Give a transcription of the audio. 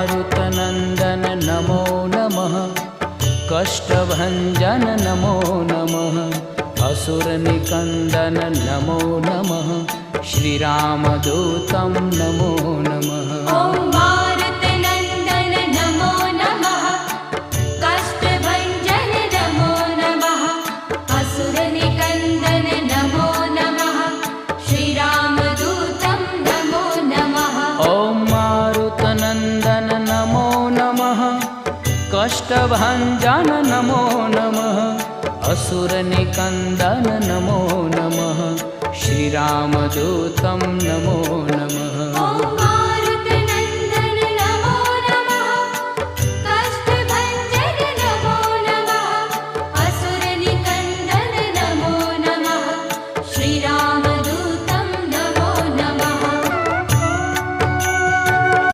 मारुतनन्दन नमो नमः। कष्टभञ्जन नमो नमः। असुरनिकन्दन नमो नमः। श्रीरामदूतं नमो नमः। ॐ मारुतनन्दन नमो नमः। कष्टभञ्जन नमो नमः। असुरनिकन्दन नमो नमः। श्रीरामदूतं नमो नमः। ॐ मारुतनन्दन नमो नमः। कष्टभञ्जन नमो नमः। असुरनिकन्दन नमो नमः। श्रीरामदूतं नमो नमः।